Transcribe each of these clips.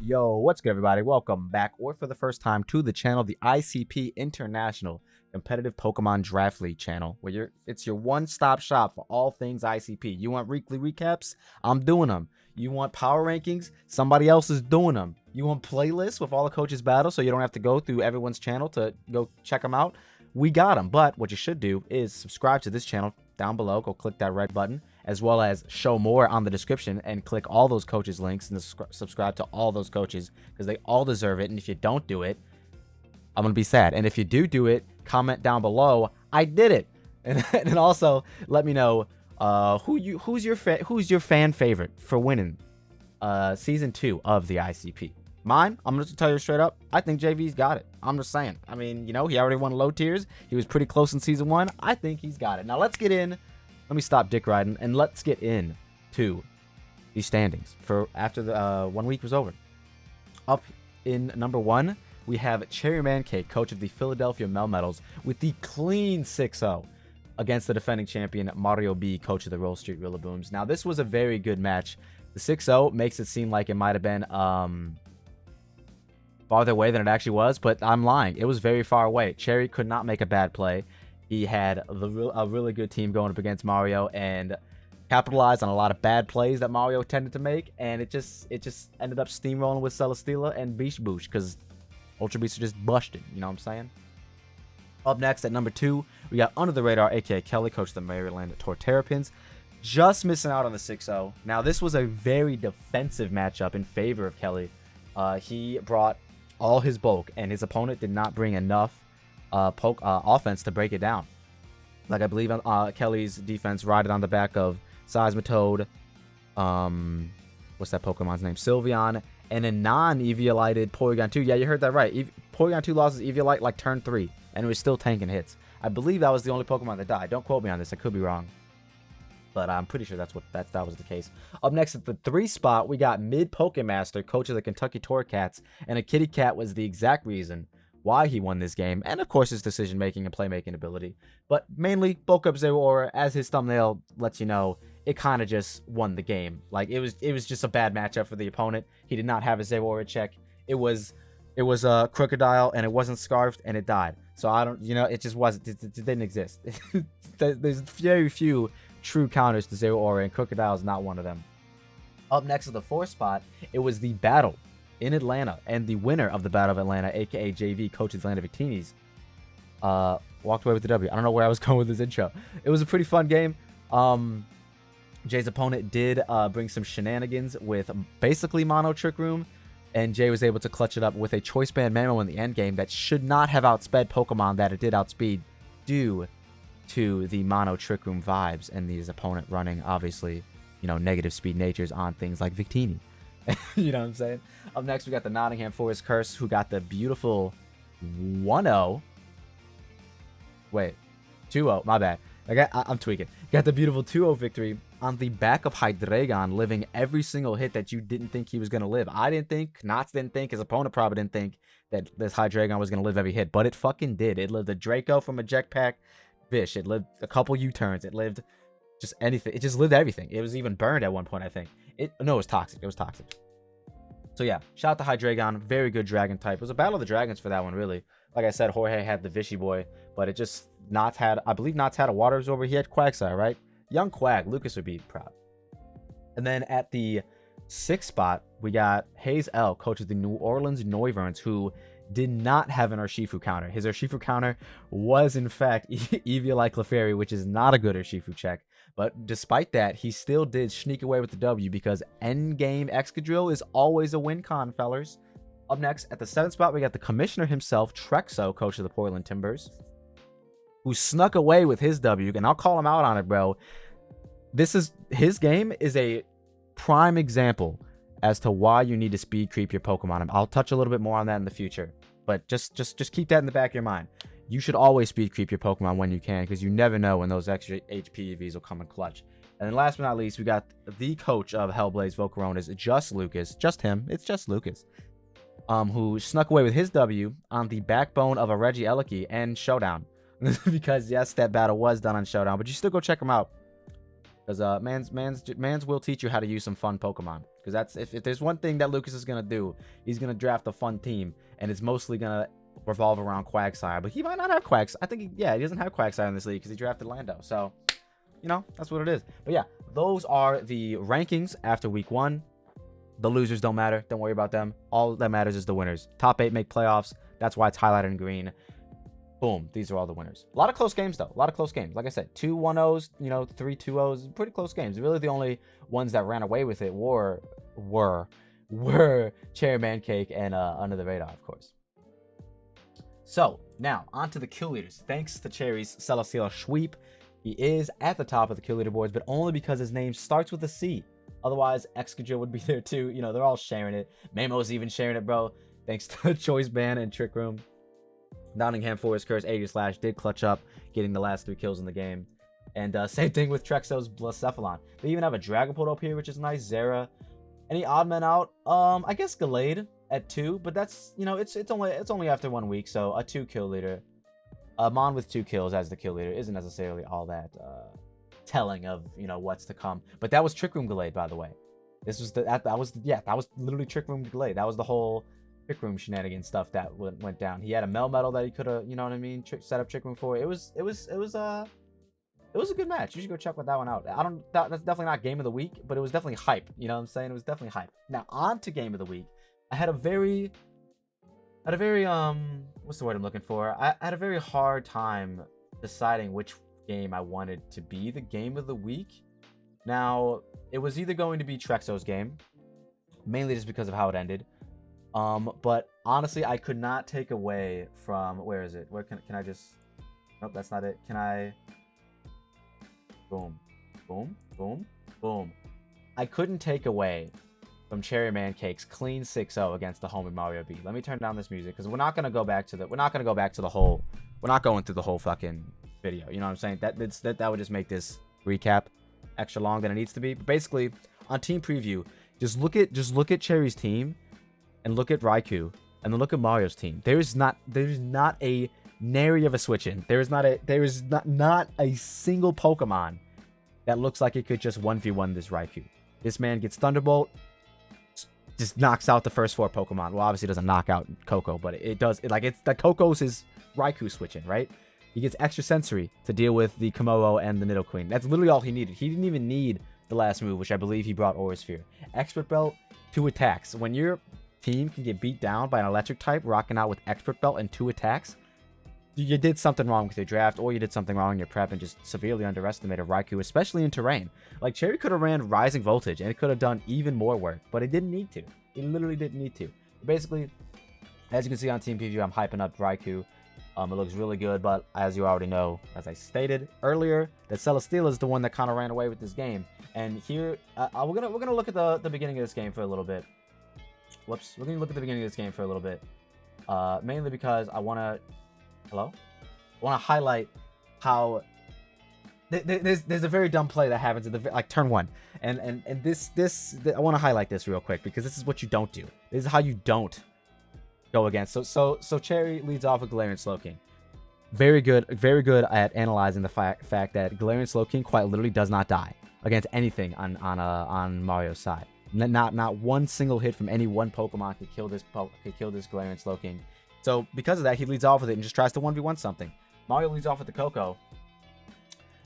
Yo, what's good, everybody? Welcome back, or for the first time, to the channel, the ICP International Competitive Pokemon Draft League channel, where it's your one-stop shop for all things ICP. You want weekly recaps? I'm doing them. You want power rankings? Somebody else is doing them. You want playlists with all the coaches' battles so you don't have to go through everyone's channel to go check them out? We got them. But what you should do is subscribe to this channel down below. Go click that red button, as well as show more on the description and click all those coaches links and subscribe to all those coaches because they all deserve it. And if you don't do it, I'm gonna be sad. And if you do it, comment down below, I did it. And also let me know who's your fan favorite for winning season 2 of the ICP. Mine, I'm gonna tell you straight up, I think JV's got it. I'm just saying. I mean, you know, he already won low tiers. He was pretty close in season 1. I think he's got it. Now let's get in. Let me stop dick riding and let's get in to the standings for after the 1 week was over. Up in number 1, we have Cherry Mancake, coach of the Philadelphia Melmetal's, with the clean 6-0 against the defending champion Mario B, coach of the Roll Street Rillabooms. Now this was a very good match. The 6-0 makes it seem like it might have been farther away than it actually was, but I'm lying. It was very far away. Cherry could not make a bad play. He had a really good team going up against Mario and capitalized on a lot of bad plays that Mario tended to make, and it just ended up steamrolling with Celesteela and Beast Boosh because Ultra Beasts are just busted. You know what I'm saying? Up next at number 2, we got Under the Radar, aka Kelly, coach of the Maryland Torterrapins, just missing out on the 6-0. Now this was a very defensive matchup in favor of Kelly. He brought all his bulk, and his opponent did not bring enough offense to break it down. Like I believe Kelly's defense rided on the back of Seismitoad, what's that Pokemon's name? Sylveon, and a non-Eviolited Porygon 2. Yeah, you heard that right. Porygon 2 lost his Eviolite like turn 3, and it was still tanking hits. I believe that was the only Pokemon that died. Don't quote me on this. I could be wrong, but I'm pretty sure that was the case. Up next at the 3 spot, we got Mid Pokemaster, coach of the Kentucky Torcats, and a kitty cat was the exact reason why he won this game, and of course his decision-making and playmaking ability. But mainly, bulk up Zeraora, as his thumbnail lets you know, it kind of just won the game. Like, it was just a bad matchup for the opponent. He did not have a Zeraora check. It was a Crocodile, and it wasn't Scarfed, and it died. So I don't, you know, it just wasn't, it didn't exist. There's very few true counters to Zeraora, and Crocodile is not one of them. Up next at the 4th spot, it was the battle in Atlanta, and the winner of the Battle of Atlanta, aka JV, coach of the Atlanta Victinis, walked away with the W. I don't know where I was going with this intro. It was a pretty fun game. Jay's opponent did bring some shenanigans with basically Mono Trick Room, and Jay was able to clutch it up with a Choice Band Memo in the end game that should not have outsped Pokemon that it did outspeed due to the Mono Trick Room vibes and his opponent running, obviously, you know, negative speed natures on things like Victini. You know what I'm saying? Up next, we got the Nottingham Forest Curse, who got the beautiful 1-0. Wait, 2-0. My bad. I'm tweaking. Got the beautiful 2-0 victory on the back of Hydreigon, living every single hit that you didn't think he was going to live. I didn't think, Knots didn't think, his opponent probably didn't think that this Hydreigon was going to live every hit, but it fucking did. It lived a Draco from a Jetpack Fish. It lived a couple U-turns. It lived just anything. It just lived everything. It was even burned at one point, I think. No, it was toxic. It was toxic. So yeah, shout out to Hydreigon. Very good dragon type. It was a battle of the dragons for that one, really. Like I said, Jorge had the Vishy Boy, but it just, Knots had, I believe Knots had a Water Absorber. He had Quagsire, right? Young Quag. Lucas would be proud. And then at the 6th spot, we got Hayes L, coach of the New Orleans Noivern, who did not have an Urshifu counter. His Urshifu counter was, in fact, Eviolite Clefairy, which is not a good Urshifu check. But despite that, he still did sneak away with the W because endgame Excadrill is always a win con, fellers. Up next, at the 7th spot, we got the commissioner himself, Trexo, coach of the Portland Timbers, who snuck away with his W, and I'll call him out on it, bro. His game is a prime example as to why you need to speed creep your Pokemon. I'll touch a little bit more on that in the future, but just keep that in the back of your mind. You should always speed creep your Pokemon when you can, because you never know when those extra HP EVs will come in clutch. And then last but not least, we got the coach of Hellblaze Volcaronas, Just Lucas. Just him. It's Just Lucas. Who snuck away with his W on the backbone of a Regieleki and Showdown. Because, yes, that battle was done on Showdown, but you still go check him out. Because Mans will teach you how to use some fun Pokemon. Because that's if there's one thing that Lucas is gonna do, he's gonna draft a fun team, and it's mostly gonna revolve around Quagsire. But he might not have Quagsire. I think he doesn't have Quagsire in this league because he drafted Lando. So, you know, that's what it is. But yeah, those are the rankings after week 1. The losers don't matter. Don't worry about them. All that matters is the winners. Top 8 make playoffs. That's why it's highlighted in green. Boom. These are all the winners. A lot of close games, though. A lot of close games. Like I said, 2 1-0s, you know, 3 2-0s. Pretty close games. Really, the only ones that ran away with it were Cherry Man Cake and Under the Radar, of course. So, now, on to the kill leaders. Thanks to Cherry's Celestial Sweep, he is at the top of the kill leaderboards, but only because his name starts with a C. Otherwise, Excadrill would be there too. You know, they're all sharing it. Mamo's even sharing it, bro. Thanks to Choice Ban and Trick Room. Nottingham Forest Curse, Aegislash did clutch up, getting the last 3 kills in the game. And same thing with Trexo's Blacephalon. They even have a Dragapult up here, which is nice. Zera. Any odd men out? I guess Gallade at 2, but that's, you know, it's only after 1 week, so a 2 kill leader. Mon with 2 kills as the kill leader isn't necessarily all that telling of, you know, what's to come. But that was Trick Room Gallade, by the way. This was that was literally Trick Room Gallade. That was the whole Trick Room shenanigan stuff that went down. He had a Melmetal that he could have, you know what I mean, set up Trick Room for. It was a good match. You should go check that one out. That's definitely not game of the week, but it was definitely hype. You know what I'm saying? It was definitely hype. Now on to game of the week. I had a very what's the word I'm looking for? I had a very hard time deciding which game I wanted to be the game of the week. Now, it was either going to be Trexo's game, mainly just because of how it ended. But honestly, I could not take away from, where is it? Where can I just, nope, that's not it. Can I, boom, boom, boom, boom. I couldn't take away from Cherry Man Cake's clean 6-0 against the homie Mario B. Let me turn down this music because we're not going to go back to the whole, we're not going through the whole fucking video. You know what I'm saying? That would just make this recap extra long than it needs to be. But basically, on team preview, just look at Cherry's team and look at Raikou and then look at Mario's team. There's not a nary of a switch in. There is not a single Pokemon that looks like it could just 1v1 this Raikou. This man gets Thunderbolt, just knocks out the first 4 Pokemon. Well, obviously it doesn't knock out Coco, but it does. It's the Coco's his Raikou switching, right? He gets extra sensory to deal with the Komodo and the Nidoqueen. That's literally all he needed. He didn't even need the last move, which I believe he brought Aura Sphere. Expert Belt, 2 attacks. When your team can get beat down by an electric type, rocking out with Expert Belt and 2 attacks, you did something wrong with your draft, or you did something wrong in your prep and just severely underestimated Raikou, especially in terrain. Like, Cherry could have ran Rising Voltage, and it could have done even more work, but it didn't need to. It literally didn't need to. Basically, as you can see on Team Preview, I'm hyping up Raikou. It looks really good, but as you already know, as I stated earlier, that Celesteela is the one that kind of ran away with this game. And here, we're gonna look at the beginning of this game for a little bit. Whoops, we're gonna look at the beginning of this game for a little bit, mainly because I wanna highlight how there's a very dumb play that happens in the turn 1, and this I want to highlight this real quick because this is what you don't do. This is how you don't go against. So Cherry leads off with Galarian Slowking. Very good at analyzing the fact that Galarian Slowking quite literally does not die against anything on Mario's side. Not one single hit from any one Pokemon could kill this Galarian Slowking. So because of that, he leads off with it and just tries to 1v1 something. Mario leads off with the Coco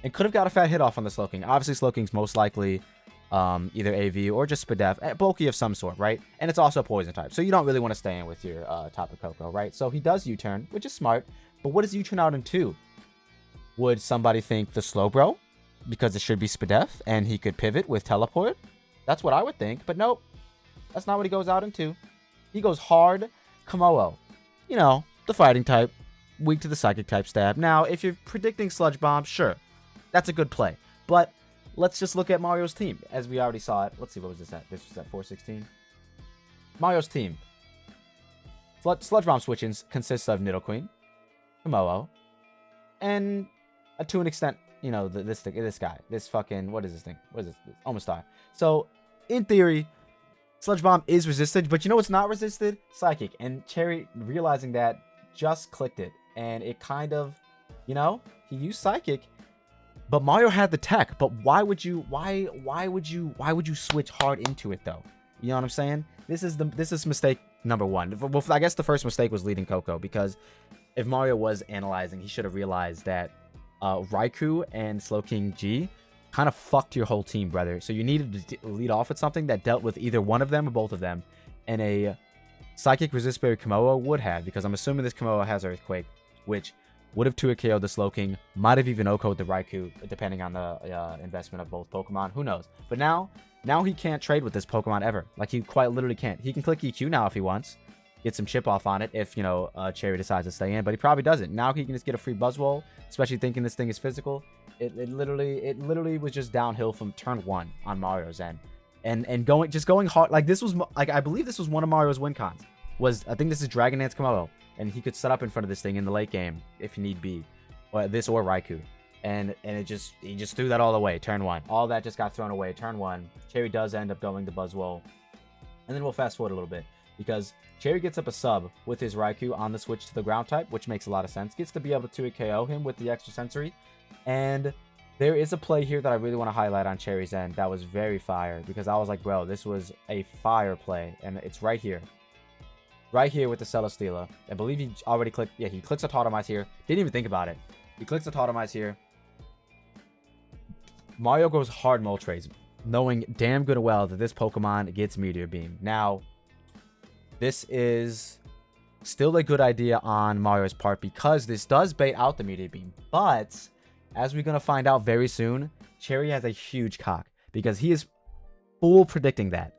and could have got a fat hit off on the Slowking. Obviously, Slowking's most likely either AV or just Spadef, bulky of some sort, right? And it's also a poison type, so you don't really want to stay in with your Tapu Koko, right? So he does U-turn, which is smart, but what does U-turn out into? Would somebody think the Slowbro? Because it should be Spadef, and he could pivot with Teleport? That's what I would think, but nope. That's not what he goes out into. He goes hard Komodo. You know, the fighting type, weak to the psychic type stab. Now, if you're predicting Sludge Bomb, sure, that's a good play, but let's just look at Mario's team, as we already saw it. Let's see, what was this at? This was at 416. Mario's team. Sludge Bomb switchings consists of Nidoqueen, Komodo, and to an extent, you know, this guy. This fucking, what is this thing? What is this? Omastar. So, in theory, Sludge Bomb is resisted, but you know what's not resisted? Psychic. And Cherry, realizing that, just clicked it. And it kind of, you know, he used Psychic. But Mario had the tech, but why would you switch hard into it though? You know what I'm saying? This is mistake number one. Well, I guess the first mistake was leading Coco, because if Mario was analyzing, he should have realized that Raikou and Slowking G kind of fucked your whole team, brother. So you needed to lead off with something that dealt with either one of them or both of them. And a Psychic Resist Berry Komodo would have, because I'm assuming this Komodo has Earthquake, which would have 2-KO'd the Slowking, might have even OHKO'd the Raikou, depending on the investment of both Pokemon. Who knows? But now he can't trade with this Pokemon ever. Like, he quite literally can't. He can click EQ now if he wants, get some chip off on it if, you know, Cherry decides to stay in, but he probably doesn't. Now he can just get a free Buzzwole, especially thinking this thing is physical. It literally was just downhill from turn 1 on Mario's end. And going hard. Like, this was, like, I believe this was one of Mario's win cons. I think this is Dragon Dance Komodo, and he could set up in front of this thing in the late game if need be, or this or Raikou. And he just threw that all away. Turn 1, all that just got thrown away. Turn 1, Cherry does end up going to Buzzwole, and then we'll fast forward a little bit, because Cherry gets up a sub with his Raikou on the switch to the ground type, which makes a lot of sense. Gets to be able to KO him with the extra sensory, and there is a play here that I really want to highlight on Cherry's end that was very fire, because I was like, bro, this was a fire play, and it's right here. Right here with the Celesteela. I believe he already clicked. Yeah, he clicks a Tautomize here. Didn't even think about it. He clicks a Tautomize here. Mario goes hard Moltres, knowing damn good and well that this Pokemon gets Meteor Beam. Now, this is still a good idea on Mario's part, because this does bait out the Meteor Beam. But, as we're going to find out very soon, Cherry has a huge cock, because he is full predicting that.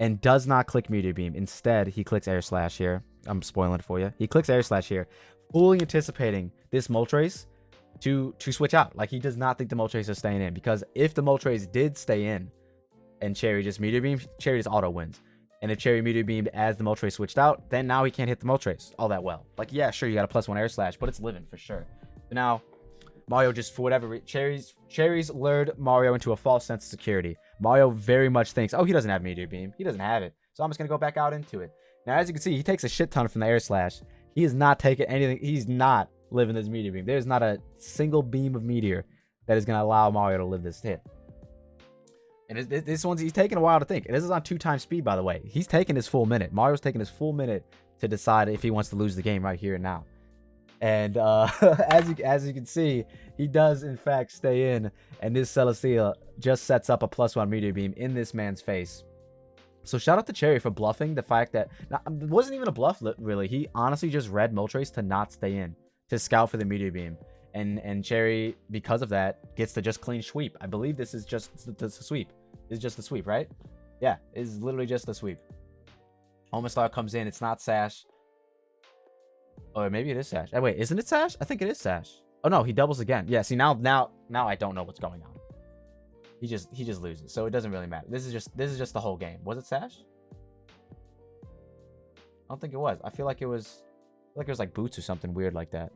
And does not click Meteor Beam. Instead, he clicks Air Slash here. I'm spoiling it for you. He clicks Air Slash here, fully anticipating this Moltres to switch out. Like, he does not think the Moltres is staying in, because if the Moltres did stay in and Cherry just Meteor Beam, Cherry just auto wins. And if Cherry Meteor Beamed as the Moltres switched out, then now he can't hit the Moltres all that well. Like, yeah, sure, you got a +1 Air Slash, but it's living for sure. But now, Mario just, for whatever reason, Cherry's lured Mario into a false sense of security. Mario very much thinks, oh, he doesn't have Meteor Beam. He doesn't have it. So I'm just going to go back out into it. Now, as you can see, he takes a shit ton from the Air Slash. He is not taking anything. He's not living this Meteor Beam. There's not a single beam of Meteor that is going to allow Mario to live this hit. And this one's, he's taking a while to think. And this is on 2x speed, by the way. He's taking his full minute. Mario's taking his full minute to decide if he wants to lose the game right here and now. And as you can see, he does in fact stay in, and this Celesteela just sets up a +1 Meteor Beam in this man's face. So shout out to Cherry for bluffing the fact that it wasn't even a bluff, really. He honestly just read Moltres to not stay in, to scout for the Meteor Beam, and Cherry, because of that, gets to just clean sweep. I believe this is just the sweep. This is just the sweep, right? Yeah, it's literally just the sweep. Omastar comes in. It's not Sash. Or maybe it is Sash. Oh, wait, isn't it Sash? I think it is Sash. Oh no, he doubles again. Yeah, see, now I don't know what's going on. He just loses, so it doesn't really matter. This is just the whole game. Was it Sash? I don't think it was. I feel like it was like Boots or something weird like that.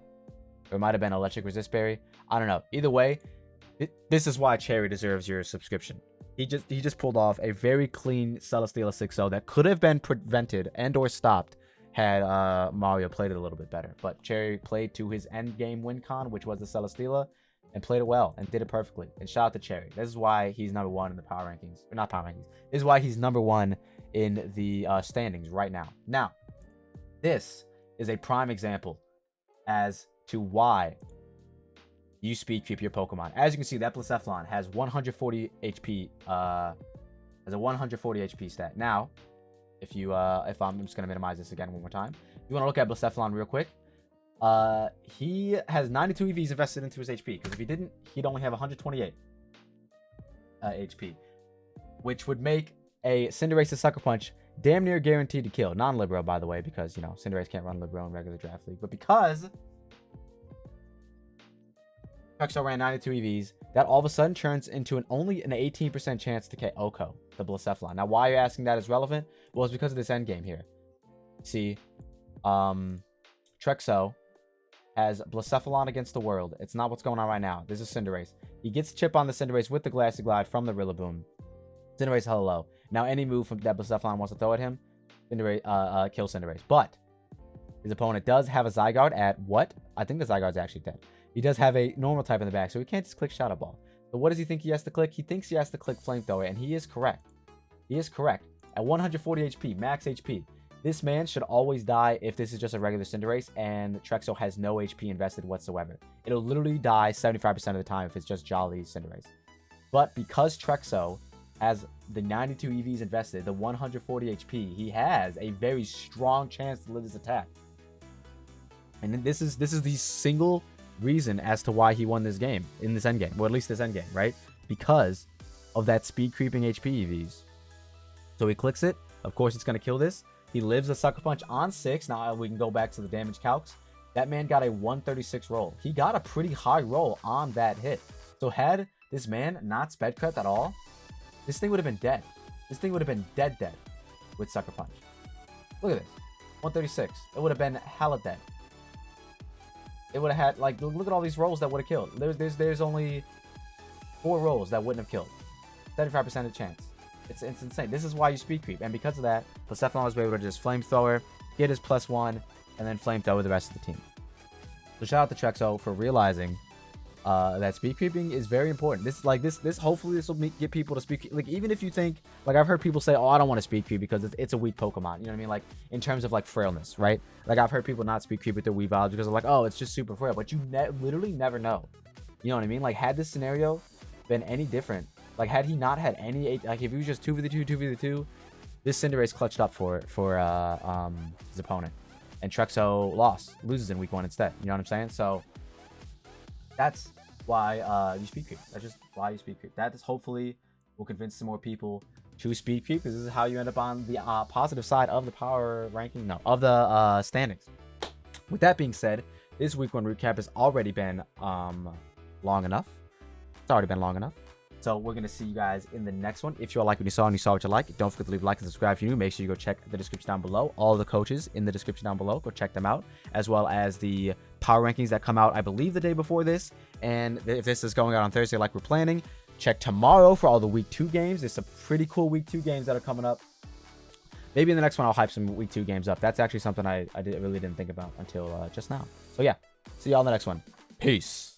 Or it might have been Electric Resist Berry. I don't know. Either way, this is why Cherry deserves your subscription. He just pulled off a very clean Celesteela 6-0 that could have been prevented and or stopped had Mario played it a little bit better. But Cherry played to his end game win con, which was the Celesteela, and played it well and did it perfectly. And shout out to Cherry. This is why he's number 1 in the power rankings. Or not power rankings. This is why he's number 1 in the standings right now. Now, this is a prime example as to why you speed creep your Pokemon. As you can see, that Blacephalon has 140 HP. Has a 140 HP stat. Now, if I'm just gonna minimize this again one more time. If you want to look at Blacephalon real quick, he has 92 EVs invested into his HP, because if he didn't, he'd only have 128 HP, which would make a Cinderace's Sucker Punch damn near guaranteed to kill. Non-Libero, by the way, because, you know, Cinderace can't run Libero in regular Draft League, but because Truxel ran 92 EVs, that all of a sudden turns into only an 18% chance to KO OHKO, the Blacephalon. Now, why you're asking that is relevant? Well, it's because of this end game here. See, Truxel has Blacephalon against the world. It's not what's going on right now. This is Cinderace. He gets chip on the Cinderace with the Glassy Glide from the Rillaboom. Cinderace hella low. Now, any move from that Blacephalon wants to throw at him, Cinderace, kill Cinderace. But his opponent does have a Zygarde at what? I think the Zygarde's actually dead. He does have a normal type in the back, so he can't just click Shadow Ball. So what does he think he has to click? He thinks he has to click Flamethrower, and he is correct. He is correct. at 140 HP, max HP. This man should always die if this is just a regular Cinderace and Trexo has no HP invested whatsoever. It'll literally die 75% of the time if it's just Jolly Cinderace. But because Trexo has the 92 EVs invested, the 140 HP, he has a very strong chance to live this attack. And this is the single reason as to why he won this game in this endgame, or at least this endgame, right? Because of that speed creeping HP EVs. So he clicks it. Of course, it's going to kill this. He lives a Sucker Punch on 6. Now we can go back to the damage calcs. That man got a 136 roll. He got a pretty high roll on that hit. So had this man not sped cut at all, this thing would have been dead. This thing would have been dead with Sucker Punch. Look at this. 136. It would have been hella dead. It would have had, like, look at all these rolls that would have killed. There's only 4 rolls that wouldn't have killed. 75% chance. It's insane. This is why you speed creep. And because of that, Blacephalon was able to just Flamethrower, get his +1, and then Flamethrower the rest of the team. So shout out to Trexo for realizing that speed creeping is very important. This hopefully this will get people to speed creep. Like, even if you think, like, I've heard people say, oh, I don't want to speed creep because it's a weak Pokemon. You know what I mean? Like, in terms of, like, frailness, right? Like, I've heard people not speed creep with their Weaviles because they're like, oh, it's just super frail. But you literally never know. You know what I mean? Like, had this scenario been any different, like, had he not had any, like, if he was just 2v2, this Cinderace clutched up for his opponent. And Trexo loses in week 1 instead. You know what I'm saying? So that's why you speed creep. That's just why you speed creep. That is hopefully will convince some more people to speed creep, because this is how you end up on the positive side of the power ranking, of the standings. With that being said, this week 1 recap has already been long enough. It's already been long enough. So we're going to see you guys in the next one. If you all like what you saw and you saw what you like, don't forget to leave a like and subscribe if you're new. Make sure you go check the description down below. All the coaches in the description down below. Go check them out, as well as the power rankings that come out, I believe, the day before this. And if this is going out on Thursday like we're planning, check tomorrow for all the week 2 games. There's some pretty cool week 2 games that are coming up. Maybe in the next one I'll hype some week 2 games up. That's actually something I really didn't think about until just now. So yeah, see y'all in the next one. Peace.